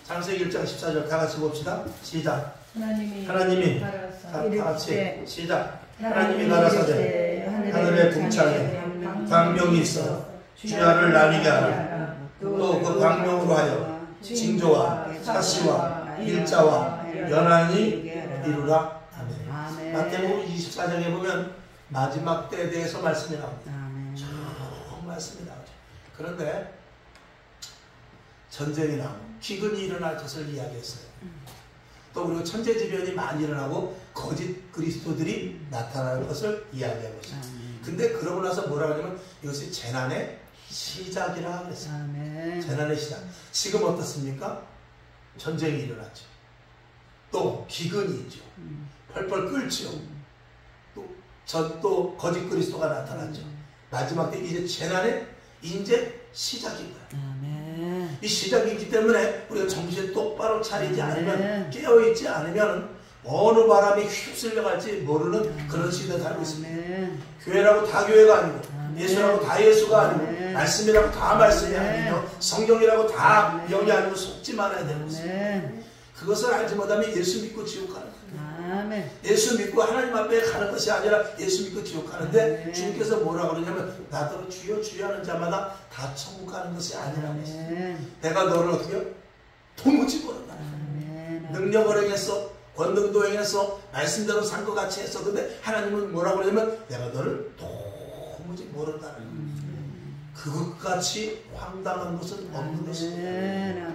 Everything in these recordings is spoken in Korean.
창세기 1장 14절 다 같이 봅시다. 시작. 하나님이 다 같이 시작. 하나님이 하나님이 가라사대 하늘의 궁창에 광명이 있어 주야를 나뉘게 하라. 또 그 광명으로 하여 징조와 사시와 일자와 연한이 이루라. 아멘. 마태복음 24장에 보면 마지막 때에 대해서 말씀이 나옵니다. 쭉 말씀이 나오죠. 그런데 전쟁이 나고 기근이 일어날 것을 이야기했어요. 또 그리고 천재지변이 많이 일어나고 거짓 그리스도들이 나타날 것을 이야기하고 있어요. 근데 그러고 나서 뭐라고 하냐면 이것이 재난의 시작이라 그랬어요. 재난의 시작. 지금 어떻습니까? 전쟁이 일어났죠. 또 기근이 있죠. 펄펄 끓죠. 또 거짓 그리스도가 나타났죠. 마지막 때 이제 재난의 이제 시작인 거예요. 이 시작이기 때문에 우리가 정신 똑바로 차리지 않으면, 깨어있지 않으면 어느 바람이 휩쓸려 갈지 모르는 그런 시대에 살고 있습니다. 교회라고 다 교회가 아니고, 예수라고 다 예수가 아니고, 말씀이라고 다 말씀이 아니며, 성경이라고 다 영이 아니고 속지 말아야 되는 것입니다. 그것을 알지 못하면 예수 믿고 지옥 가는 거예요. 예수 믿고 하나님 앞에 가는 것이 아니라 예수 믿고 지옥 가는데, 주님께서 뭐라고 그러냐면 나더러 주여 주여 하는 자마다 다 천국 가는 것이 아니라고 했어요. 내가 너를 어떻게 도무지 모른다. 능력을 행했어, 권능도 행했어, 말씀대로 산 것 같이 했어. 근데 하나님은 뭐라고 그러냐면 내가 너를 도무지 모른다는 거예요. 그것같이 황당한 것은 없는 것입니다.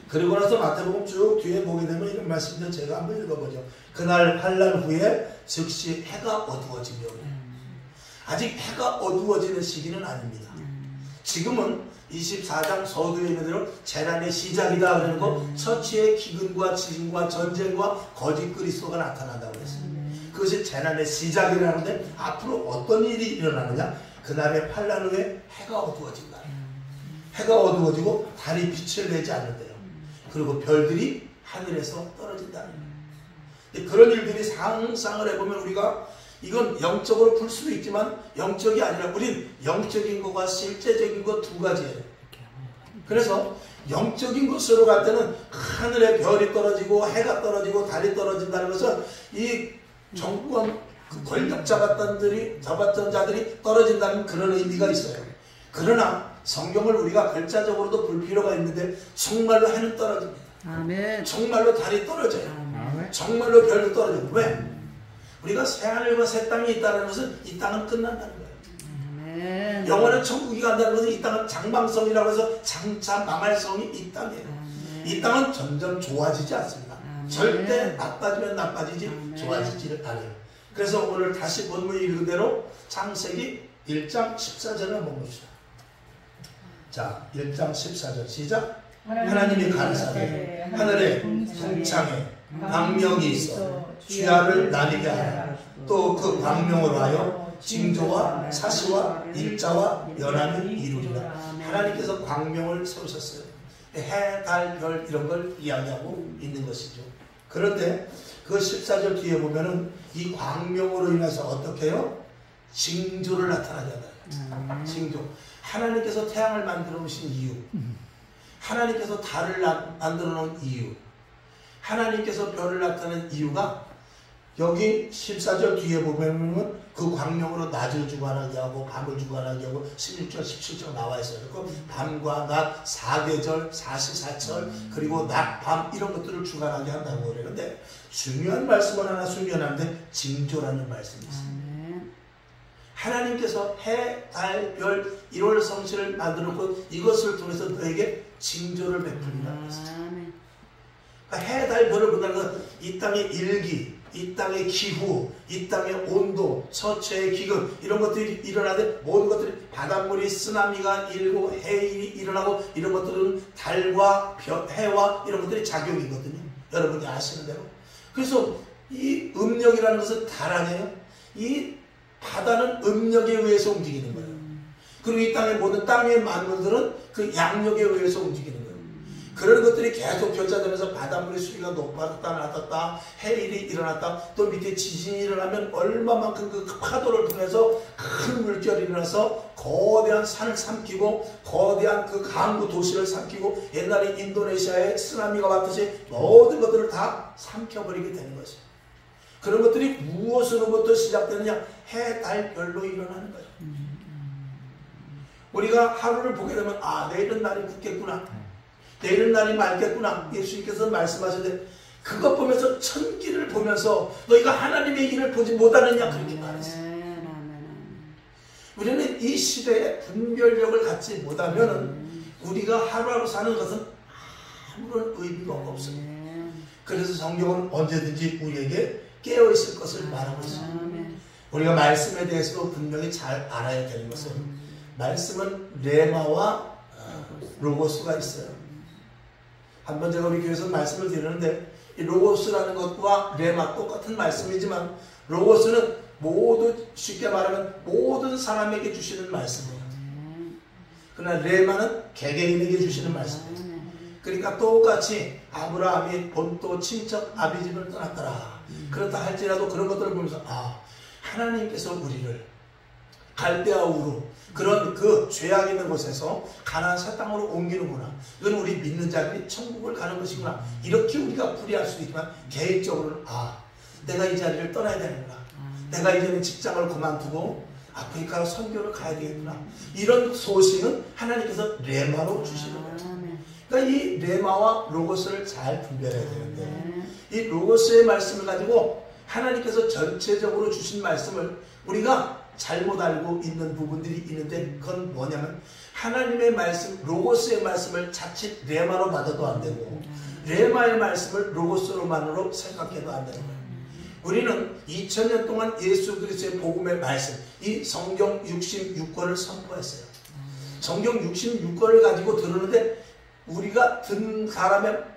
그리고 나서 마태복음 쭉 뒤에 보게 되면 이런 말씀들 제가 한번 읽어보죠. 그날 환난 후에 즉시 해가 어두워지며, 아직 해가 어두워지는 시기는 아닙니다. 지금은 24장 서두에 있는 대로 재난의 시작이다 그러는 거, 처치의 기근과 지진과 전쟁과 거짓 그리스도가 나타난다고 했습니다. 그것이 재난의 시작이라는데 앞으로 어떤 일이 일어나느냐? 그날의 환난 후에 해가 어두워진다. 해가 어두워지고 달이 빛을 내지 않는데요. 그리고 별들이 하늘에서 떨어진다. 그런 일들이 상상을 해보면 우리가 이건 영적으로 풀 수도 있지만 영적이 아니라 우린 영적인 것과 실제적인 것 두 가지예요. 그래서 영적인 것으로 갈 때는 하늘에 별이 떨어지고 해가 떨어지고 달이 떨어진다는 것은 이 정권 그 권력자 같던 자들이 떨어진다는 그런 의미가 있어요. 그러나 성경을 우리가 글자적으로도 볼 필요가 있는데 정말로 해는 떨어집니다. 아멘. 정말로 달이 떨어져요. 아멘. 정말로 별도 떨어져요. 왜? 우리가 새하늘과 새 땅이 있다는 것은 이 땅은 끝난다는 거예요. 아멘. 영원한 천국이 간다는 것은 이 땅은 장방성이라고 해서 장차 망할 성이 이 땅이에요. 아멘. 이 땅은 점점 좋아지지 않습니다. 아멘. 절대 나빠지면 나빠지지 아멘. 좋아지지를 않아요. 그래서 오늘 다시 본문 읽은 대로 창세기 1장 14절을 한번 봅시다. 자, 1장 14절 시작. 하나님이 가라사대 하늘에 궁창에 광명이 있어 주야를 나뉘게 하라. 또 그 광명으로 하여 징조와 사시와 일자와 연한을 이루리라. 하나님께서 광명을 세우셨어요. 해, 달, 별 이런 걸 이야기하고 있는 것이죠. 그런데 그 14절 뒤에 보면은 이 광명으로 인해서 어떻게 해요? 징조를 나타나게 한다. 징조. 하나님께서 태양을 만들어 놓으신 이유, 하나님께서 달을 만들어 놓은 이유, 하나님께서 별을 나타낸 이유가 여기 14절 뒤에 보면 그 광명으로 낮을 주관하게 하고 밤을 주관하게 하고 16절 17절 나와 있어요. 그리고 밤과 낮, 사계절, 사시사철, 그리고 낮, 밤 이런 것들을 주관하게 한다고 그러는데 중요한 말씀은 하나 숨겨놨는데 징조라는 말씀이 있습니다. 하나님께서 해, 달, 별, 1월 성시를 만들어놓고 이것을 통해서 너에게 징조를 베풀리라고 했어요. 그러니까 해, 달, 별을 본다는 건 이 땅의 일기, 이 땅의 기후, 이 땅의 온도, 처처의 기근 이런 것들이 일어나는데 모든 것들이 바닷물이 쓰나미가 일고 해일이 일어나고 이런 것들은 달과 해와 이런 것들이 작용이거든요. 여러분이 아시는 대로. 그래서 이 음력이라는 것은 달 아니에요? 이 바다는 음력에 의해서 움직이는 거예요. 그리고 이 땅의 모든 땅의 만물들은 그 양력에 의해서 움직이는 거예요. 그런 것들이 계속 교차되면서 바닷물의 수위가 높아졌다 낮았다, 해일이 일어났다, 또 밑에 지진이 일어나면 얼마만큼 그 파도를 통해서 큰 물결이 일어나서 거대한 산을 삼키고 거대한 그 항구 도시를 삼키고 옛날에 인도네시아에 쓰나미가 왔듯이 모든 것들을 다 삼켜버리게 되는 것이죠. 그런 것들이 무엇으로부터 시작되느냐? 해, 달, 별로 일어나는 거죠. 우리가 하루를 보게 되면 내일은 날이 붓겠구나, 내일은 날이 맑겠구나, 예수님께서 말씀하셨는데 그것 보면서 천기를 보면서 너희가 하나님의 일을 보지 못하느냐 그렇게 말했어요. 우리는 이 시대에 분별력을 갖지 못하면 우리가 하루하루 사는 것은 아무런 의미가 없습니다. 그래서 성경은 언제든지 우리에게 깨어있을 것을 말하고 있습니다. 우리가 말씀에 대해서도 분명히 잘 알아야 되는 것은 말씀은 레마와 로고스가 있어요. 한번 제가 우리 교회에서 말씀을 드리는데 이 로고스라는 것과 레마 똑같은 말씀이지만 로고스는 모두 쉽게 말하면 모든 사람에게 주시는 말씀이에요. 그러나 레마는 개개인에게 주시는 말씀이에요. 그러니까 똑같이 아브라함이 본토 친척 아비집을 떠났더라. 그렇다 할지라도 그런 것들을 보면서 하나님께서 우리를 갈대아 우루 그런 그 죄악 있는 곳에서 가나안 새 땅으로 옮기는구나. 이건 우리 믿는 자들이 천국을 가는 것이구나. 이렇게 우리가 풀이할 수도 있지만 개인적으로는 내가 이 자리를 떠나야 되는구나. 내가 이제는 직장을 그만두고 아프리카로 선교를 가야 되겠구나. 이런 소식은 하나님께서 레마로 주시는 거예요. 그러니까 이 레마와 로고스를 잘 분별해야 되는데 이 로고스의 말씀을 가지고 하나님께서 전체적으로 주신 말씀을 우리가 잘못 알고 있는 부분들이 있는데 그건 뭐냐면 하나님의 말씀, 로고스의 말씀을 자칫 레마로 받아도 안 되고 레마의 말씀을 로고스로만으로 생각해도 안 되는 거예요. 우리는 2000년 동안 예수 그리스도의 복음의 말씀, 이 성경 66권을 선포했어요. 성경 66권을 가지고 들었는데 우리가 듣는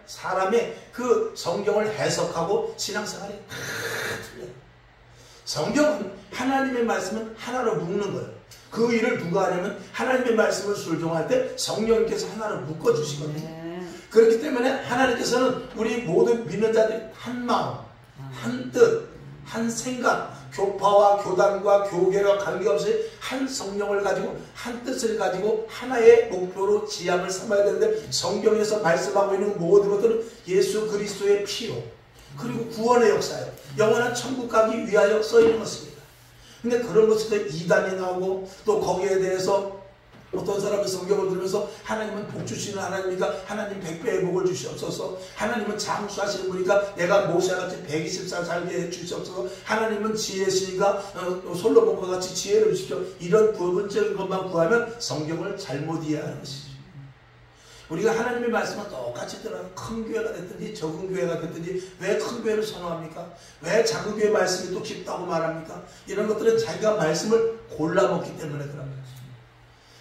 사람의 그 성경을 해석하고 신앙생활이 다 틀려요. 성경은 하나님의 말씀은 하나로 묶는 거예요. 그 일을 누가 하냐면 하나님의 말씀을 순종할 때 성령님께서 하나로 묶어주시거든요. 그렇기 때문에 하나님께서는 우리 모든 믿는 자들이 한 마음, 한 뜻, 한 생각, 교파와 교단과 교계와 관계없이 한 성령을 가지고 한 뜻을 가지고 하나의 목표로 지향을 삼아야 되는데 성경에서 말씀하고 있는 모든 것들은 예수 그리스도의 피로 그리고 구원의 역사예요. 영원한 천국 가기 위하여 써있는 것입니다. 근데 그런 것에서 이단이 나오고 또 거기에 대해서 어떤 사람이 성경을 들으면서 하나님은 복 주시는 하나님이니까 하나님 100배의 복을 주시옵소서, 하나님은 장수하시는 분이니까 내가 모세같이 120살 살게 해주시옵소서, 하나님은 지혜시니까 솔로몬과 같이 지혜를 주십시오. 이런 부분적인 것만 구하면 성경을 잘못 이해하는 것이죠. 우리가 하나님의 말씀은 똑같이 들어요. 큰 교회가 됐든지 적은 교회가 됐든지 왜 큰 교회를 선호합니까? 왜 작은 교회 말씀이 또 깊다고 말합니까? 이런 것들은 자기가 말씀을 골라먹기 때문에 그럽니다.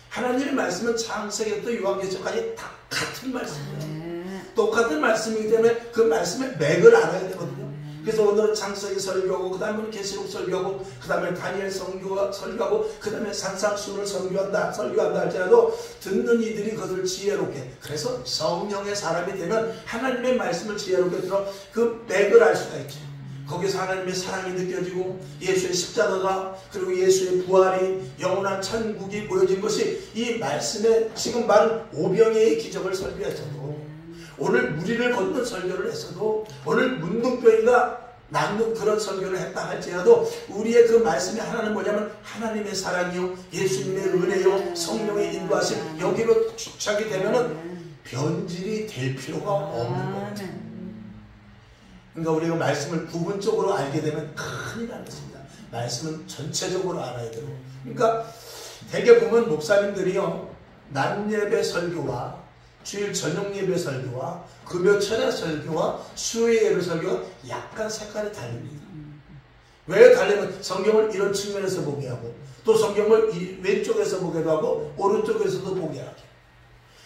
하나님의 말씀은 창세기부터 요한계시록까지 다 같은 말씀이에요. 똑같은 말씀이기 때문에 그 말씀의 맥을 알아야 되거든요. 그래서 오늘은 창세기 설교하고 그 다음에 계시록 설교하고 그 다음에 다니엘 설교하고 그 다음에 산상수훈을 설교한다 할지라도 듣는 이들이 그것을 지혜롭게, 그래서 성령의 사람이 되면 하나님의 말씀을 지혜롭게 들어 그 맥을 알 수가 있죠. 거기서 하나님의 사랑이 느껴지고 예수의 십자가가 그리고 예수의 부활이 영원한 천국이 보여진 것이 이 말씀에 지금 말은 오병이의 기적을 설교했어도 오늘 무리를 걷는 설교를 했어도 오늘 문둥병이가 낫는 그런 설교를 했다 할지라도 우리의 그 말씀이 하나는 뭐냐면 하나님의 사랑이요 예수님의 은혜요 성령의 인도하심, 여기로 주착이 되면은 변질이 될 필요가 없는 거예요. 그러니까 우리가 말씀을 부분적으로 알게 되면 큰일 나는 것입니다. 말씀은 전체적으로 알아야 되고. 그러니까 대개 보면 목사님들이요 낮예배 설교와 주일 저녁 예배 설교와 금요 철야 설교와 수요일 예배 설교가 약간 색깔이 다릅니다. 왜 다르면 성경을 이런 측면에서 보게 하고 또 성경을 왼쪽에서 보기도 하고 오른쪽에서도 보게 하고,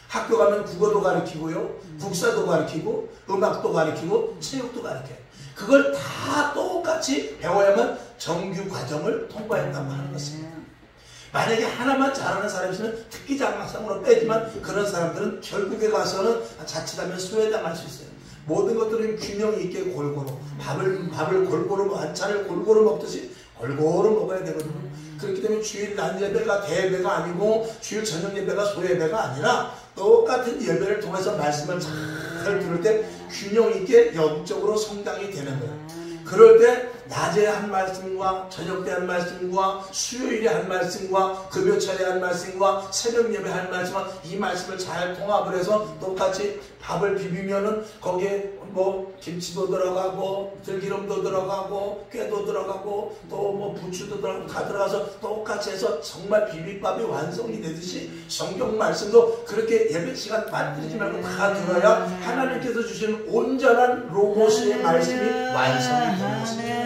학교 가면 국어도 가르치고요 국사도 가르치고 음악도 가르치고 체육도 가르쳐요. 그걸 다 똑같이 배워야만 정규 과정을 통과했다고 하는 것입니다. 만약에 하나만 잘하는 사람이 있으면 특기 장막상으로 빼지만 그런 사람들은 결국에 가서는 자칫하면 소외당할 수 있어요. 모든 것들은 균형 있게 골고루 밥을 골고루 반찬을 골고루 먹듯이 골고루 먹어야 되거든요. 그렇기 때문에 주일 낮 예배가 대예배가 아니고 주일 저녁 예배가 소예배가 아니라 똑같은 예배를 통해서 말씀을 잘 들을 때 균형 있게 영적으로 성장이 되는 거예요. 그럴 때 낮에 한 말씀과 저녁 때 한 말씀과 수요일에 한 말씀과 금요철에 한 말씀과 새벽 예배 한 말씀과 이 말씀을 잘 통합을 해서 똑같이 밥을 비비면은 거기에 뭐 김치도 들어가고 들기름도 들어가고 꾀도 들어가고 또 뭐 부추도 들어가고 다 들어가서 똑같이 해서 정말 비빔밥이 완성이 되듯이 성경 말씀도 그렇게 예배 시간 만들지 말고 다 들어야 하나님께서 주시는 온전한 로고스의 말씀이 완성이 되는 것입니다.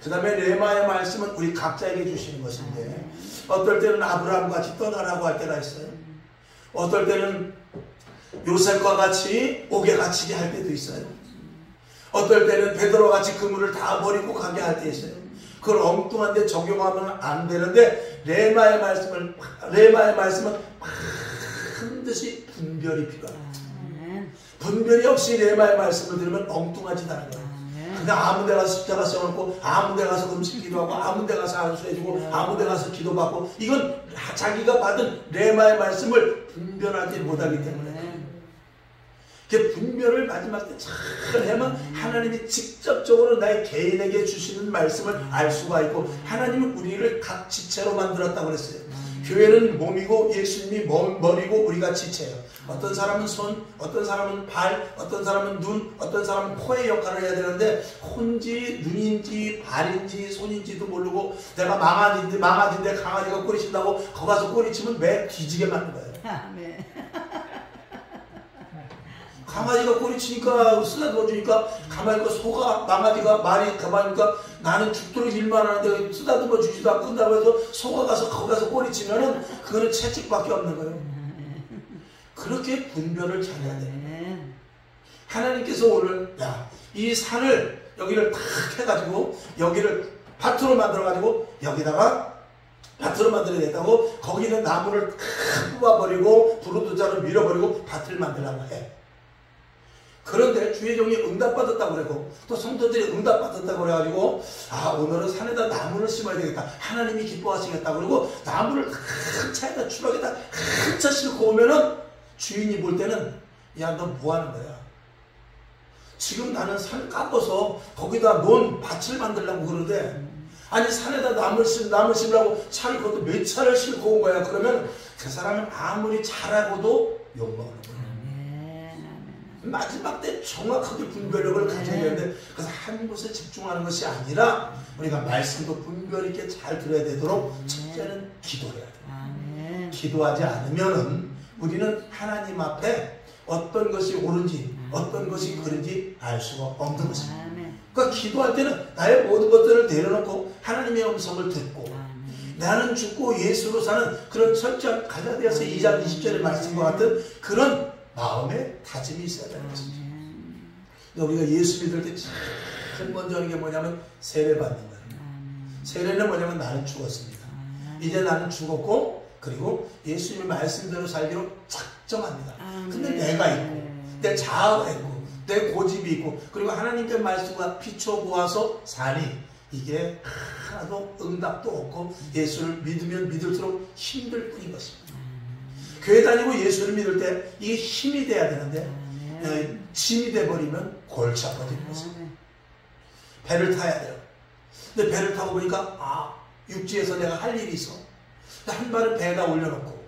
그 다음에 레마의 말씀은 우리 각자에게 주시는 것인데 어떨 때는 아브라함과 같이 떠나라고 할 때가 있어요. 어떨 때는 요셉과 같이 옥에 갇히게 할 때도 있어요. 어떨 때는 베드로와 같이 그물을 다 버리고 가게 할 때 있어요. 그걸 엉뚱한 데 적용하면 안 되는데 레마의 말씀은 반드시 분별이 필요합니다. 분별이 없이 레마의 말씀을 들으면 엉뚱하지다는 거예요. 그냥 아무 데 가서 십자가 써놓고 아무 데 가서 금식 기도하고 아무 데 가서 안수해주고 아무 데 가서 기도받고 이건 자기가 받은 레마의 말씀을 분별하지 못하기 때문에 그 분별을 마지막 때 잘 해야만 하나님이 직접적으로 나의 개인에게 주시는 말씀을 알 수가 있고 하나님은 우리를 각 지체로 만들었다고 그랬어요. 교회는 몸이고 예수님이 머리고 우리가 지체예요. 어떤 사람은 손, 어떤 사람은 발, 어떤 사람은 눈, 어떤 사람은 코의 역할을 해야 되는데 코인지 눈인지 발인지 손인지도 모르고 내가 망아지인데 강아지가 꼬리친다고 거기 가서 꼬리치면 매 뒤지게 맞는 거예요. 강아지가 꼬리치니까 쓰다듬어주니까 가만히 있고 소가 망아지가 말이 가만히 있으니까 나는 죽도록 일만 하는데 쓰다듬어 주지도 않고 끝나고 해서 소가 가서 거기 가서 꼬리치면은 그거는 채찍밖에 없는 거예요. 그렇게 분별을 잘해야 돼요. 하나님께서 오늘 이 산을 여기를 탁 해가지고 여기를 밭으로 만들어가지고 여기다가 밭으로 만들어야겠다고 거기는 나무를 탁 뽑아버리고 부르도자로 밀어버리고 밭을 만들라고 해. 그런데 주의 종이 응답받았다고 그러고 또 성도들이 응답받았다고 그래가지고 오늘은 산에다 나무를 심어야 되겠다. 하나님이 기뻐하시겠다. 그리고 나무를 큰 차에다 추락에다 큰 차 싣고 오면은 주인이 볼 때는 야, 너 뭐 하는 거야? 지금 나는 산 깎아서 거기다 놓은 밭을 만들려고 그러는데 아니 산에다 나무 심으려고 차를 그것도 몇 차를 싣고 온 거야. 그러면 그 사람은 아무리 잘하고도 욕먹는 거야. 마지막 때 정확하게 분별력을 가져야 되는데 그래서 한 곳에 집중하는 것이 아니라 우리가 말씀도 분별 있게 잘 들어야 되도록 첫째는 기도해야 돼요. 기도하지 않으면은 우리는 하나님 앞에 어떤 것이 옳은지 어떤 것이 그른지 알 수가 없는 것입니다. 그러니까 기도할 때는 나의 모든 것들을 내려놓고 하나님의 음성을 듣고 나는 죽고 예수로 사는 그런 철저한 갈라디아서 2장 20절의 말씀과 같은 그런 마음에 다짐이 있어야 되는 것입니다. 우리가 예수 믿을 때 제일 먼저 하는 게 뭐냐면 세례 받는 거예요. 세례는 뭐냐면 나는 죽었습니다. 이제 나는 죽었고 그리고 예수님의 말씀대로 살기로 작정합니다. 근데 내가 있고 내 자아가 있고 내 고집이 있고 그리고 하나님께 말씀과 비춰보아서 사니 이게 하나도 응답도 없고 예수를 믿으면 믿을수록 힘들 뿐인 것입니다. 교회 다니고 예수를 믿을 때 이게 힘이 돼야 되는데 짐이 돼버리면 골치 아파지는 것입니다. 배를 타야 돼요. 근데 배를 타고 보니까 육지에서 내가 할 일이 있어. 한 발은 배에다 올려놓고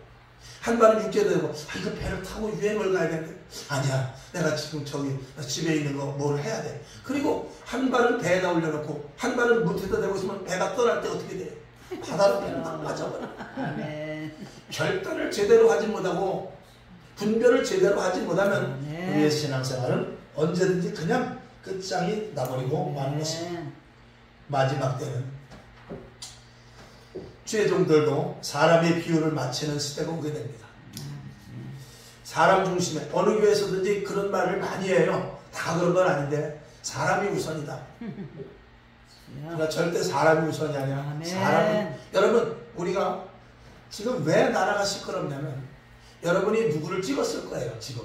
한 발은 육지에다 대고 이거 배를 타고 유행을 가야 되는데 아니야. 내가 지금 저기 집에 있는 거 뭘 해야 돼. 그리고 한 발은 배에다 올려놓고 한 발은 못에다 대고 있으면 배가 떠날 때 어떻게 돼? 바다로 그냥 막 빠져버려. 결단을 제대로 하지 못하고 분별을 제대로 하지 못하면 우리의 신앙생활은 언제든지 그냥 끝장이 나버리고 마는 것입니다. 마지막 때는 주의 종들도 사람의 비유를 맞추는 시대가 오게 됩니다. 사람 중심에 어느 교회에서든지 그런 말을 많이 해요. 다 그런 건 아닌데 사람이 우선이다. 그러니까 절대 사람이 우선이 아니야. 사람은 여러분 우리가 지금 왜 나라가 시끄럽냐면 여러분이 누구를 찍었을 거예요. 지금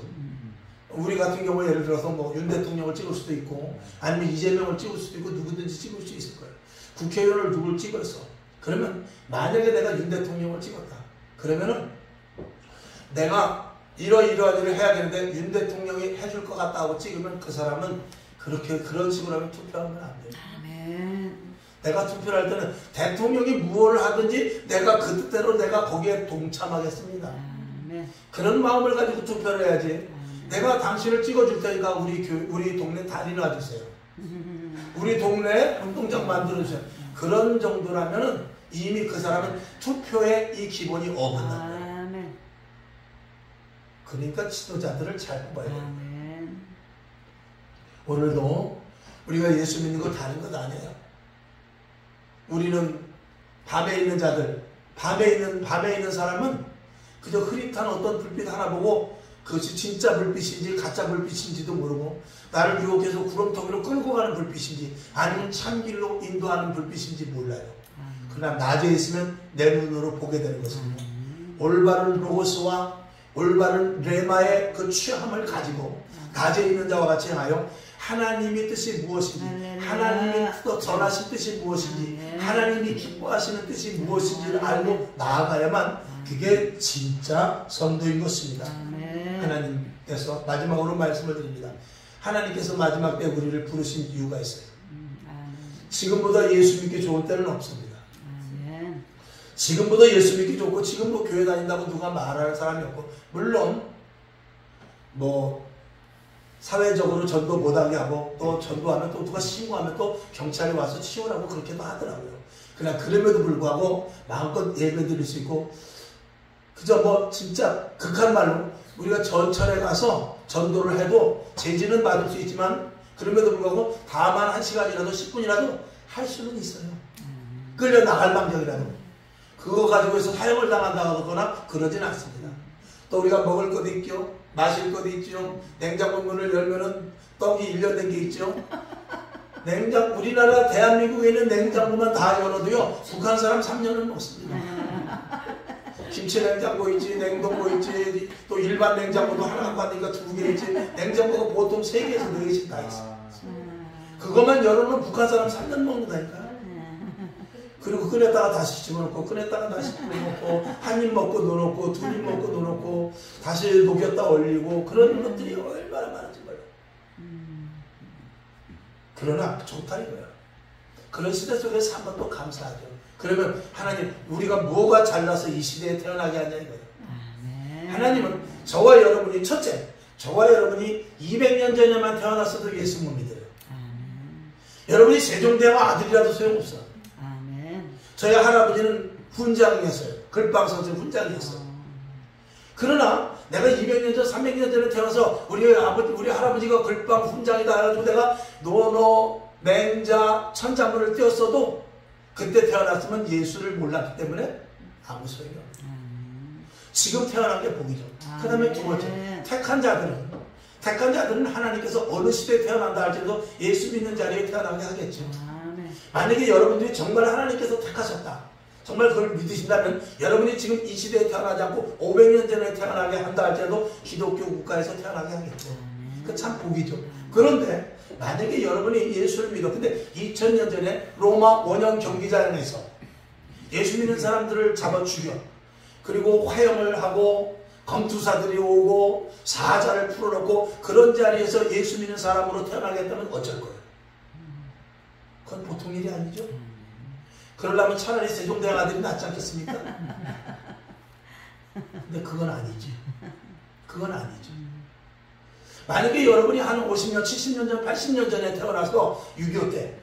우리 같은 경우에 예를 들어서 뭐 윤 대통령을 찍을 수도 있고 아니면 이재명을 찍을 수도 있고 누구든지 찍을 수 있을 거예요. 국회의원을 누구를 찍었어. 그러면 만약에 내가 윤 대통령을 찍었다. 그러면은 내가 이러한 일을 해야 되는데 윤 대통령이 해줄 것 같다 하고 찍으면 그 사람은 그런 식으로 하면 투표하면 안 돼요. 아멘. 내가 투표를 할 때는 대통령이 무엇을 하든지 내가 그 뜻대로 내가 거기에 동참하겠습니다. 아멘. 그런 마음을 가지고 투표를 해야지. 내가 당신을 찍어줄 테니까 우리 동네 다리 놔주세요. 우리 동네 운동장 만들어주세요. 그런 정도라면은 이미 그 사람은 투표에 이 기본이 어긋난 거예요. 그러니까 지도자들을 잘 뽑아야 돼요. 오늘도 우리가 예수 믿는 거 다른 것 아니에요. 우리는 밤에 있는 자들, 밤에 있는 사람은 그저 흐릿한 어떤 불빛 하나 보고 그것이 진짜 불빛인지 가짜 불빛인지도 모르고 나를 유혹해서 구름통으로 끌고 가는 불빛인지 아니면 참길로 인도하는 불빛인지 몰라요. 그러나 낮에 있으면 내 눈으로 보게 되는 것입니다. 올바른 로고스와 올바른 레마의 그 취함을 가지고 낮에 있는 자와 같이 하여 하나님의 뜻이 무엇인지 하나님이 또 전하신 뜻이 무엇인지 하나님이 기뻐하시는 뜻이 무엇인지를 알고 나아가야만 그게 진짜 성도인 것입니다. 하나님께서 마지막으로 말씀을 드립니다. 하나님께서 마지막 때 우리를 부르신 이유가 있어요. 지금보다 예수 믿기 좋은 때는 없습니다. 지금보다 예수 믿기 좋고 지금도 교회 다닌다고 누가 말할 사람이 없고 물론 뭐 사회적으로 전도 못하게 하고 또 전도하면 또 누가 신고하면 또 경찰이 와서 치우라고 그렇게도 하더라고요. 그러나 그럼에도 불구하고 마음껏 예배 드릴 수 있고 그저 뭐 진짜 극한 말로 우리가 전철에 가서 전도를 해도 제지는 받을 수 있지만 그럼에도 불구하고 다만 1시간이라도 10분이라도 할 수는 있어요. 끌려 나갈 방정이라도 그거 가지고 해서 사형을 당한다거나 그러진 않습니다. 또 우리가 먹을 것도 있죠. 마실 것도 있죠. 냉장고 문을 열면은 떡이 1년 된 게 있죠. 우리나라 대한민국에 있는 냉장고만 다 열어도요. 북한 사람 3년은 먹습니다. 김치 냉장고 있지, 냉동고 있지, 또 일반 냉장고도 하나 갖고 왔으니까 2개 있지. 냉장고가 보통 3개에서 4개씩 다 있어. 그것만 열어놓으면 북한 사람 3년 먹는다니까. 그리고 꺼냈다가 다시 집어넣고 꺼냈다가 다시 집어넣고 한 입 먹고 넣어놓고 2입 먹고 넣어놓고 다시 녹였다 올리고 그런 것들이 얼마나 많은지 몰라. 그러나 좋다 이거야. 그런 시대 속에서 한번 또 감사하죠. 그러면 하나님 우리가 뭐가 잘나서 이 시대에 태어나게 하냐 이거예요. 하나님은 저와 여러분이 첫째 저와 여러분이 200년 전에만 태어났어도 예수 못 믿어요. 여러분이 세종대왕 아들이라도 소용없어. 저희 할아버지는 훈장이었어요. 글방선생 훈장이었어요. 그러나 내가 200년 전, 300년 전에 태어나서 우리 할아버지가 글방 훈장이다 해가지고 내가 노노, 맹자, 천자문을 띄웠어도 그때 태어났으면 예수를 몰랐기 때문에 아무 소용이 없어요. 지금 태어난 게 복이죠. 그 다음에 두 번째, 택한 자들은 하나님께서 어느 시대에 태어난다 할지라도 예수 믿는 자리에 태어나게 하겠죠. 만약에 여러분들이 정말 하나님께서 택하셨다. 정말 그걸 믿으신다면 여러분이 지금 이 시대에 태어나지 않고 500년 전에 태어나게 한다 할지라도 기독교 국가에서 태어나게 하겠죠. 그 참 복이죠. 그런데 만약에 여러분이 예수를 믿어. 근데 2000년 전에 로마 원형 경기장에서 예수 믿는 사람들을 잡아 죽여. 그리고 화형을 하고 검투사들이 오고 사자를 풀어놓고 그런 자리에서 예수 믿는 사람으로 태어나겠다면 어쩔 거예요? 그건 보통 일이 아니죠. 그러려면 차라리 세종대왕 아들이 낫지 않겠습니까? 근데 그건 아니지. 그건 아니죠. 만약에 여러분이 한 50년, 70년 전, 80년 전에 태어나서 6.25 때,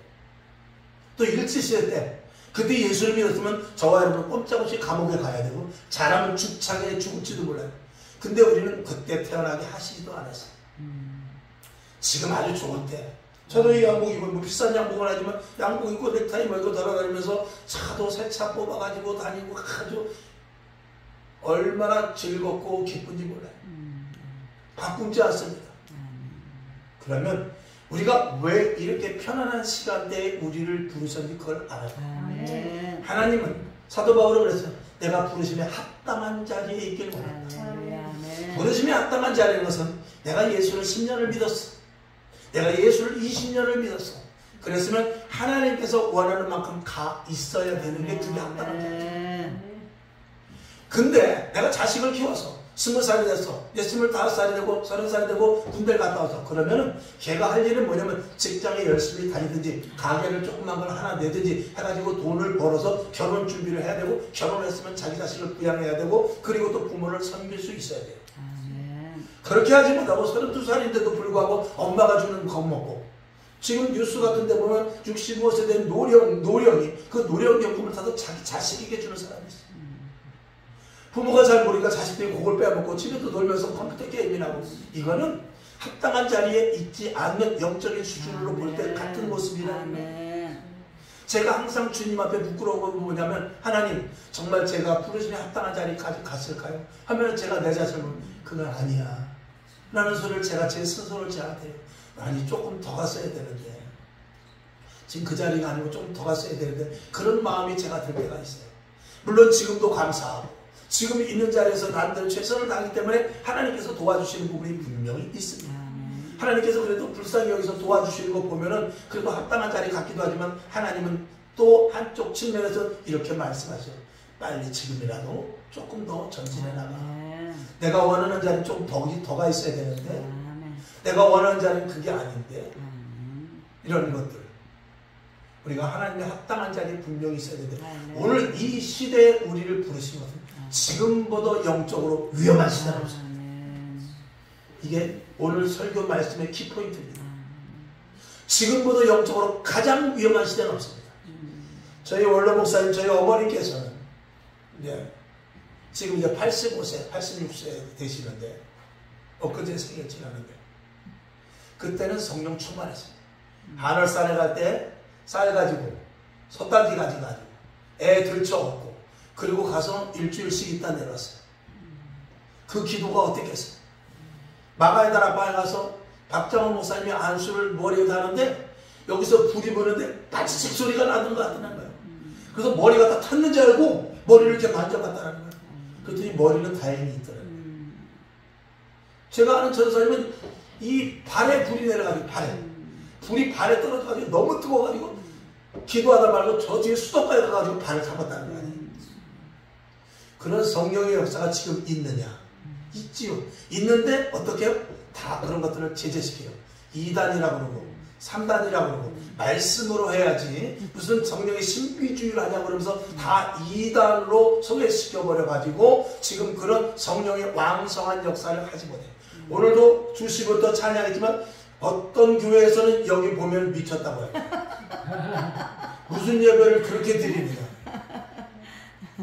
또 일제시대 때, 그때 예수를 믿었으면 저와 여러분 꼼짝없이 감옥에 가야 되고 잘하면 죽창에 죽을지도 몰라요. 근데 우리는 그때 태어나게 하시지도 않았어요. 지금 아주 좋은 때. 저도 이 양복 입고 뭐 비싼 양복은 하지만 양복 입고 넥타이 메고 돌아다니면서 차도 새 차 뽑아가지고 다니고 아주 얼마나 즐겁고 기쁜지 몰라요. 바쁘지 않습니다. 그러면 우리가 왜 이렇게 편안한 시간대에 우리를 부르셨는지 그걸 알아요. 하나님은 사도 바울은 그랬어요. 내가 부르심에 합당한 자리에 있길 원한다. 부르심에 합당한 자리인 것은 내가 예수를 10년을 믿었어. 내가 예수를 20년을 믿었어. 그랬으면 하나님께서 원하는 만큼 가 있어야 되는 게 그게 합당한 자리야. 근데 내가 자식을 키워서 20살이 됐어. 이제 25살이 되고 30살이 되고 군대를 갔다 와서 그러면은 걔가 할 일은 뭐냐면 직장에 열심히 다니든지 가게를 조그만 걸 하나 내든지 해가지고 돈을 벌어서 결혼 준비를 해야 되고 결혼했으면 자기 자식을 부양해야 되고 그리고 또 부모를 섬길 수 있어야 돼요. 그렇게 하지 못하고 32살인데도 불구하고 엄마가 주는 거 먹고 지금 뉴스 같은 데 보면 65세 된 노령이 그 노령연금을 타서 자기 자식에게 주는 사람이 있어요. 부모가 잘 모르니까 자식들이 그걸 빼먹고 집에도 놀면서 컴퓨터 게임이나 하고 이거는 합당한 자리에 있지 않는 영적인 수준으로 볼 때 같은 모습이라는 거예요. 제가 항상 주님 앞에 부끄러운 건 뭐냐면 하나님 정말 제가 부르심에 합당한 자리까지 갔을까요? 하면 제가 내 자신을 그건 아니야 라는 소리를 제가 제 스스로를 저한테 아니 조금 더 갔어야 되는데 지금 그 자리가 아니고 좀 더 갔어야 되는데 그런 마음이 제가 들 때가 있어요. 물론 지금도 감사하고 지금 있는 자리에서 나름대로 최선을 다하기 때문에 하나님께서 도와주시는 부분이 분명히 있습니다. 하나님께서 그래도 불쌍히 여기서 도와주시는 거 보면은 그래도 합당한 자리 같기도 하지만 하나님은 또 한쪽 측면에서 이렇게 말씀하셔요. 빨리 지금이라도 조금 더 전진해 나가. 내가 원하는 자리는 좀 더가 있어야 되는데 내가 원하는 자리는 그게 아닌데 이런 것들 우리가 하나님의 합당한 자리에 분명히 있어야 되는데 오늘 이 시대에 우리를 부르신 것은 지금보다 영적으로 위험한 시대라고 생각합니다. 이게 오늘 설교 말씀의 키포인트입니다. 지금보다 영적으로 가장 위험한 시대는 없습니다. 저희 원로 목사님, 저희 어머니께서는 이제 지금 이제 85세, 86세 되시는데 엊그제 생일 지났는데 그때는 성령 충만했어요. 하늘산에 갈 때 쌀 가지고 솥단지 가지고 애 들쳐업고 그리고 가서 일주일씩 있다 내려왔어요. 그 기도가 어땠겠어요? 마가에다 아빠에 가서 박장원 목사님이 안수를 머리에 다는데 여기서 불이 보는데 빠지직 소리가 나는 것 같다는 거예요. 그래서 머리가 다 탔는지 알고 머리를 이렇게 만져봤다는 거예요. 그랬더니 머리는 다행히 있더라고요. 제가 아는 전사님은 이 발에 불이 내려가지고 불이 발에 떨어져가지고 너무 뜨거워가지고 기도하다 말고 저 뒤에 수도까지 가가지고 발을 잡았다는 거 아니에요. 그런 성령의 역사가 지금 있느냐? 있지요. 있는데 어떻게 해요? 다 그런 것들을 제재시켜요. 2단이라고 그러고 3단이라고 그러고 말씀으로 해야지 무슨 성령의 신비주의를 하냐고 그러면서 다 2단으로 소개시켜버려가지고 지금 그런 성령의 왕성한 역사를 하지 못해요. 오늘도 주시부터 찬양했지만 어떤 교회에서는 여기 보면 미쳤다고 해요. 무슨 예배를 그렇게 드리느냐.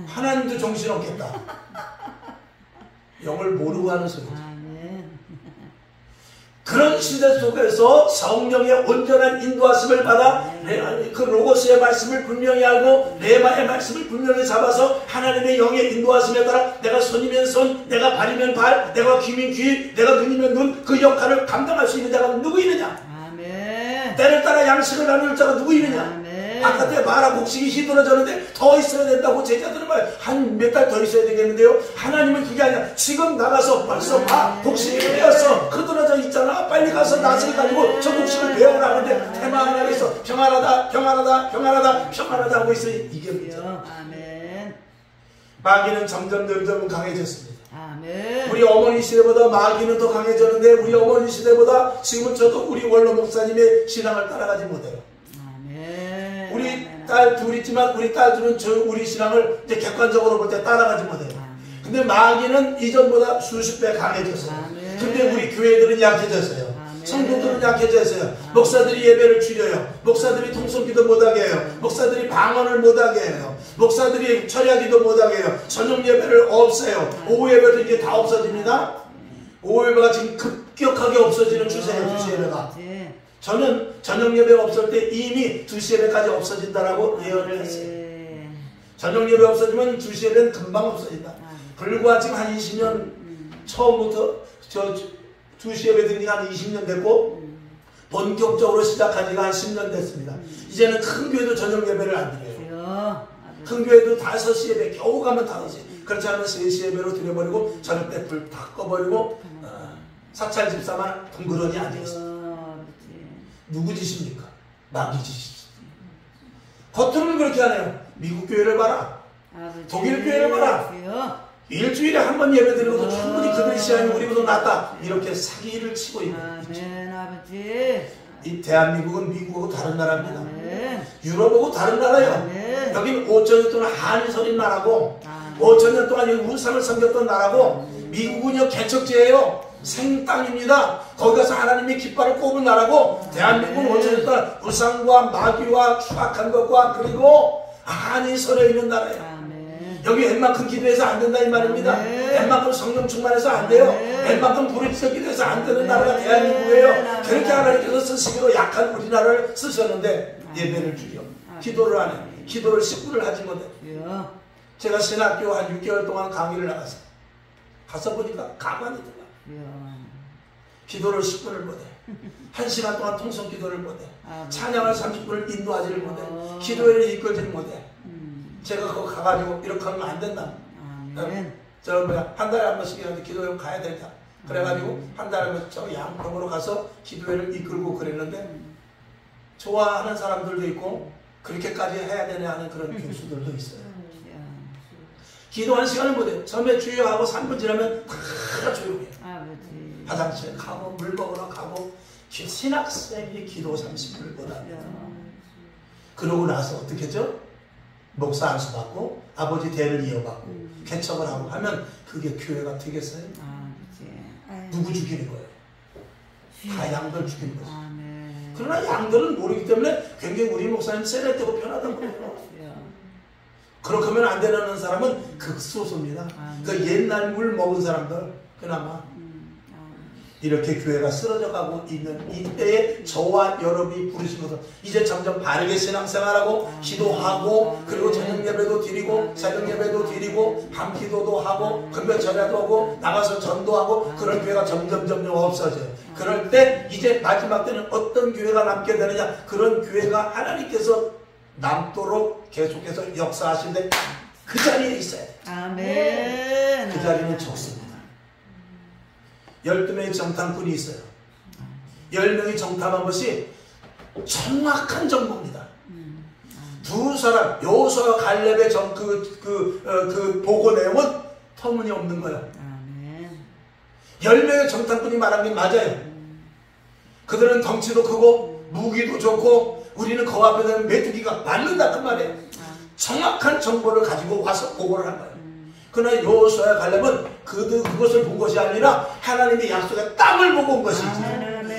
하나님도 정신없겠다. 영을 모르고 하는 소리죠. 그런 시대 속에서 성령의 온전한 인도하심을 받아 그 로고스의 말씀을 분명히 알고 레마의 말씀을 분명히 잡아서 하나님의 영의 인도하심에 따라 내가 손이면 손, 내가 발이면 발, 내가 귀면 귀, 내가 눈이면 눈 그 역할을 감당할 수 있는 자가 누구 있느냐? 아멘. 때를 따라 양식을 나눌 자가 누구 있느냐? 아멘. 바깥에 마라 곡식이 희들어졌는데 더 있어야 된다고 제자들은 말 한 몇 달 더 있어야 되겠는데요. 하나님은 그게 아니라 지금 나가서 벌써 곡식이 되었어. 흐드러져 있잖아. 빨리 가서 낫을 가지고 저 곡식을 베어라. 하는데 테마 하나 있어. 평안하다 평안하다 평안하다 평안하다 하고 있어. 이게 문제야. 아멘. 마귀는 점점 강해졌습니다. 아멘. 우리 어머니 시대보다 마귀는 더 강해졌는데 우리 어머니 시대보다 지금은 저도 우리 원로 목사님의 신앙을 따라가지 못해요. 우리 딸 둘 있지만 우리 딸 둘은 우리 신앙을 이제 객관적으로 볼 때 따라가지 못해요. 근데 마귀는 이전보다 수십 배 강해졌어요. 근데 우리 교회들은 약해졌어요. 성도들은 약해졌어요. 목사들이 예배를 줄여요. 목사들이 통성기도 못하게 해요. 목사들이 방언을 못하게 해요. 목사들이 철야기도 못하게 해요. 저녁 예배를 없애요. 오후 예배도 이제 다 없어집니다. 오후 예배가 지금 급격하게 없어지는 추세예요. 2시 예배가. 저는 저녁 예배가 없을 때 이미 2시 예배까지 없어진다라고 예언을 했어요. 저녁 예배 없어지면 2시 예배는 금방 없어진다. 불과 지금 한 20년 처음부터 2시 예배 드린 지가 한 20년 됐고 본격적으로 시작한 지가 한 10년 됐습니다. 이제는 큰 교회도 저녁 예배를 안 드려요. 큰 교회도 5시 예배 겨우 가면 5시. 그렇지 않으면 3시 예배로 드려버리고 저녁 때 불 다 꺼버리고 사찰 집사만 덩그러니 앉아있어요. 누구 짓입니까? 마귀 짓이지. 겉으로는 그렇게 하네요. 미국 교회를 봐라. 독일 교회를 봐라. 일주일에 한 번 예배 드리고도 충분히 그들의 시간이 우리보다 낫다. 이렇게 사기를 치고 있는 거죠. 이 대한민국은 미국하고 다른 나라입니다. 유럽하고 다른 나라예요. 여기는 5천년 동안 한이 서린 나라고 5천년 동안 여기 우상을 섬겼던 나라고 미국은요 개척지예요. 생땅입니다. 거기 가서 하나님의 깃발을 꼽은 나라고 대한민국은 5천년 동안 우상과 마귀와 추악한 것과 그리고 한이 서려 있는 나라예요. 여기 웬만큼 기도해서 안 된다 이 말입니다. 웬만큼 성령 충만해서 안 돼요. 웬만큼 부르짖어 기도해서 안 되는 나라가 대한민국이에요. 그렇게 하나님께서 쓰시기로 약한 우리나라를 쓰셨는데 예배를 줄여 기도를 안 해. 기도를 10분을 하지 못해. 제가 신학교 한 6개월 동안 강의를 나갔어요. 가서 보니까 가관이더라. 기도를 10분을 못해. 1시간 동안 통성 기도를 못해. 찬양을 30분을 인도하지를 못해. 기도회를 이끌지를 못해. 제가 그거 가가지고 이렇게 하면 안 된다. 저 뭐야 한 달에 한 번씩 기도회 가야 된다. 그래가지고 한 달에 한 번씩 저 양평으로 가서 기도회를 이끌고 그랬는데 좋아하는 사람들도 있고 그렇게까지 해야 되냐 하는 그런 교수들도 있어요. 기도한 시간을 못해요. 처음에 주여하고 3분 지나면 다 조용해요. 화장실에 가고 물 먹으러 가고 신학생이 기도 30분을 못합니다. 그러고 나서 어떻게 했죠? 목사 안수 받고 아버지 대를 이어받고 개척을 하고 하면 그게 교회가 되겠어요? 누구 죽이는 거예요? 다 양들 죽이는 거죠. 그러나 양들은 모르기 때문에 굉장히 우리 목사님 세례되고 편하단 말이에요. 그렇게 하면 안 되는 사람은 극소수입니다. 그 옛날 물 먹은 사람들 그나마 이렇게 교회가 쓰러져 가고 있는 이때에 저와 여러분이 부르신 것은 이제 점점 바르게 신앙생활하고 기도하고 그리고 저녁 예배도 드리고 새벽 예배도 드리고 밤 기도도 하고 금요 전야도 하고 나가서 전도하고 그런 교회가 점점 없어져요. 그럴 때 이제 마지막 때는 어떤 교회가 남게 되느냐, 그런 교회가 하나님께서 남도록 계속해서 역사하시는데 그 자리에 있어야 돼요. 아멘. 그 자리는 좋습니다. 12명의 정탐꾼이 있어요. 10명이 정탐한 것이 정확한 정보입니다. 두 사람 여호수아와 갈렙의 그 보고 내용은 터무니없는 거예요. 10명의 정탐꾼이 말한 게 맞아요. 그들은 덩치도 크고 무기도 좋고 우리는 그 앞에 되는 메뚜기가 맞는다 그 말이에요. 정확한 정보를 가지고 와서 보고를 한 거예요. 그러나 여호수아와 갈렙은 그것을 본 것이 아니라 하나님의 약속의 땅을 보고 온 것이지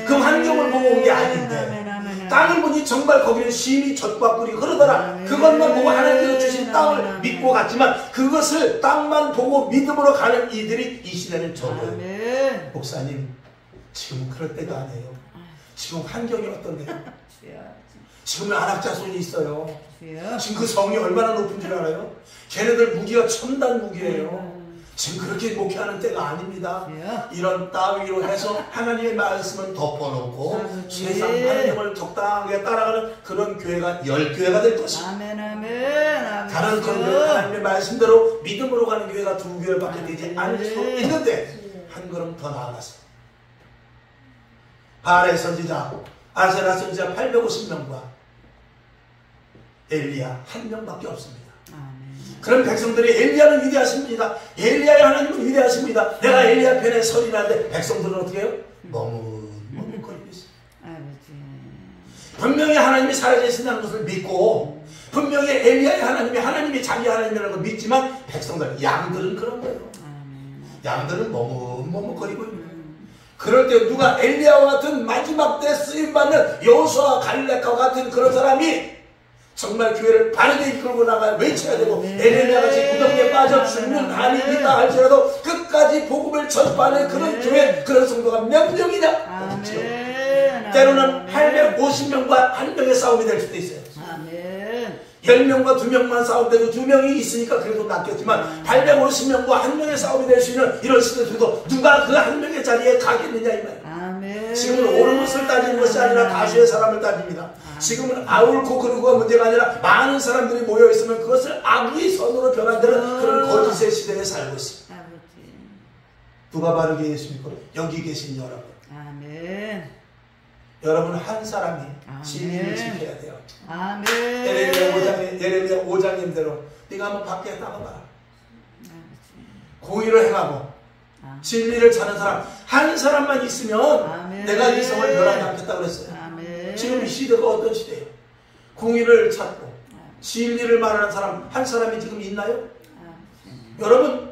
그 환경을 보고 온 게 아닌데 땅을 보니 정말 거기는 심히 젖과 꿀이 흐르더라. 그것만 보고 하나님께서 주신 땅을 믿고 갔지만 그것을 땅만 보고 믿음으로 가는 이들이 이 시대는 적어요. 목사님 지금은 그럴 때가 아니에요. 지금 환경이 어떤데요? 지금은 안학자손이 있어요. 지금 그 성이 얼마나 높은 줄 알아요? 걔네들 무기가 첨단 무기예요. 지금 그렇게 목회하는 때가 아닙니다. 이런 따위로 해서 하나님의 말씀을 덮어놓고 세상 환경을 적당하게 따라가는 그런 교회가 10교회가 될 것입니다. 다른 그런 교회 하나님의 말씀대로 믿음으로 가는 교회가 2교회밖에 되지 않을 수도 있는데 한 걸음 더 나아가서 바알의 선지자 아세라 선지자 850명과 엘리야 1명밖에 없습니다. 그런 백성들이 엘리야는 위대하십니다. 엘리야의 하나님은 위대하십니다. 내가 엘리야 편에 설이 나는데 백성들은 어떻게 해요? 머뭇거리고 있어요. 분명히 하나님이 살아계신다는 것을 믿고 분명히 엘리야의 하나님이 하나님이 자기 하나님이라는 걸 믿지만 백성들, 양들은 그런 거예요. 양들은 머뭇거리고 있는 거예요. 그럴 때 누가 엘리야와 같은 마지막 때 쓰임받는 여호수아와 갈렙과 같은 그런 사람이 정말 교회를 바르게 이끌고 나가야 외쳐야 되고 에레미야같이 구덩이에 빠져 죽는 한이 있다 할지라도 끝까지 복음을 전파하는 그런 교회, 그런 성도가 몇 명이냐? 없죠. 때로는 850명과 1명의 싸움이 될 수도 있어요. 10명과 2명만 싸움돼도 2명이 있으니까 그래도 낫겠지만 850명과 1명의 싸움이 될 수 있는 이런 시대 속에도 누가 그 1명의 자리에 가겠느냐 이 말이에요. 아멘. 지금은 옳은 것을 따지는 것이 아니라 다수의 사람을 따집니다. 지금은 옳고 그르고가 문제가 아니라 많은 사람들이 모여 있으면 그것을 악의 선으로 변환되는 그런 거짓의 시대에 살고 있습니다. 누가 바르게 했습니까? 여기 계신 여러분. 아멘. 여러분 한 사람이 아멘. 진리를 지켜야 돼요. 아멘. 예레미야 5장님대로 네가 한번 밖에 나가봐라. 공의를 행하고 진리를 찾는 사람 한 사람만 있으면 아멘. 내가 이 성을 멸하지 않겠다고 그랬어요. 아멘. 지금 이 시대가 어떤 시대예요? 공의를 찾고 진리를 말하는 사람 한 사람이 지금 있나요? 여러분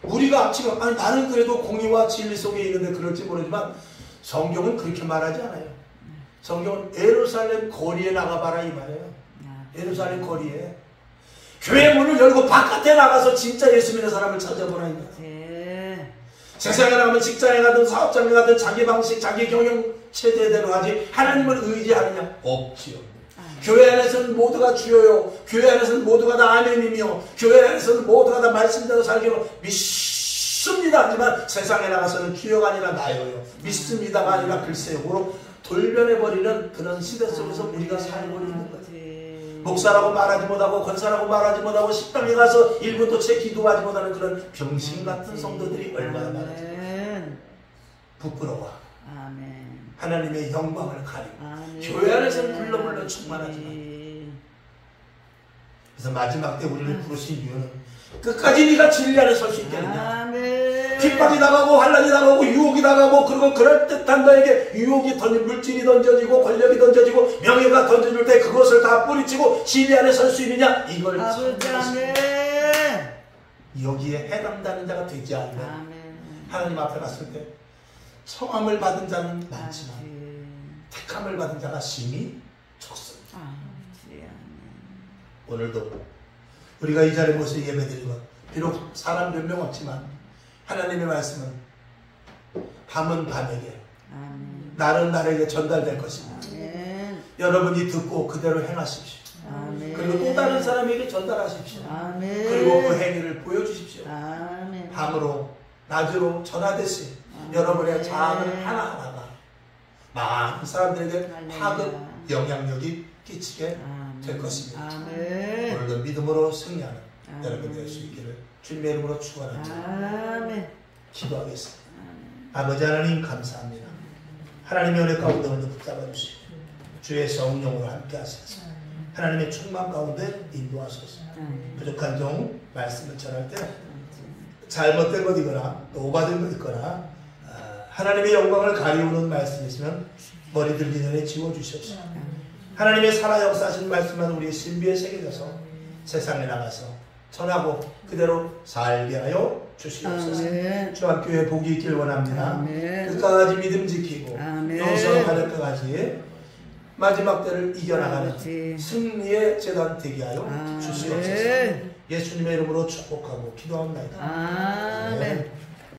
우리가 지금 아니 나는 그래도 공의와 진리 속에 있는데 그럴지 모르지만 성경은 그렇게 말하지 않아요. 성경은 예루살렘 거리에 나가봐라 이 말이에요. 예루살렘 거리에 교회 문을 열고 바깥에 나가서 진짜 예수 믿는 사람을 찾아보라 이 말이에요. 세상에 나가면 직장에 가든 사업장에 가든 자기 방식 자기 경영 체제대로 하지 하나님을 의지하느냐? 없지요. 교회 안에서는 모두가 주여요. 교회 안에서는 모두가 다 아멘이며 교회 안에서는 모두가 다 말씀대로 살기로 믿습니다 하지만 세상에 나가서는 주여가 아니라 나여요. 믿습니다가 아니라 글쎄요로 돌변해버리는 그런 시대 속에서 우리가 살고 있는 거죠. 목사라고 말하지 못하고 권사라고 말하지 못하고 식당에 가서 1분도 채 기도하지 못하는 그런 병신 같은 성도들이 얼마나 많은지 부끄러워. 하나님의 영광을 가리고 교회 안에서는 불러불러 충만하지만 그래서 마지막 때 우리를 부르신 이유는 끝까지 네가 진리 안에 설 수 있게 하느냐. 핍박이 나가고 환란이 나가고 유혹이 나가고 그리고 그럴듯한 너에게 유혹이 물질이 던져지고 권력이 던져지고 명예가 던져질 때 그것을 다 뿌리치고 진리 안에 설 수 있느냐 이걸 여기에 해당되는 자가 되지 않으면 하나님 앞에 갔을 때 성함을 받은 자는 많지만 택함을 받은 자가 심히 적습니다. 오늘도 우리가 이 자리에 모여서 예배드리고 비록 사람 몇 명 없지만 하나님의 말씀은 밤은 밤에게 날은 날에게 전달될 것입니다. 여러분이 듣고 그대로 행하십시오. 그리고 또 다른 사람에게 전달하십시오. 그리고 그 행위를 보여주십시오. 밤으로 낮으로 전하듯이 여러분의 자아는 하나하나가 많은 사람들에게 파급 영향력이 끼치게 될 것입니다. 오늘도 믿음으로 승리하는 여러분 될 수 있기를 주님의 이름으로 축원합니다. 기도하겠습니다. 아버지 하나님 감사합니다. 하나님의 은혜 가운데 오늘도 붙잡아 주시고 주의 성령으로 함께 하소서. 하나님의 충만 가운데 인도하소서. 부족한 종 말씀을 전할 때 잘못된 것 이거나 또 오바된 것 있거나 하나님의 영광을 가리우는 말씀이 있으면 머리 들기 전에 지워주시옵소서. 하나님의 살아 역사하신 말씀만 우리의 신비에 새겨져서 세상에 나가서 전하고 그대로 살게 하여 주시옵소서. 주한 교회 복이 있길 원합니다. 끝까지 믿음 지키고 영성 가는 끝까지 마지막 때를 이겨나가는 승리의 재단 되게 하여 주시옵소서. 예수님의 이름으로 축복하고 기도합니다. 아멘.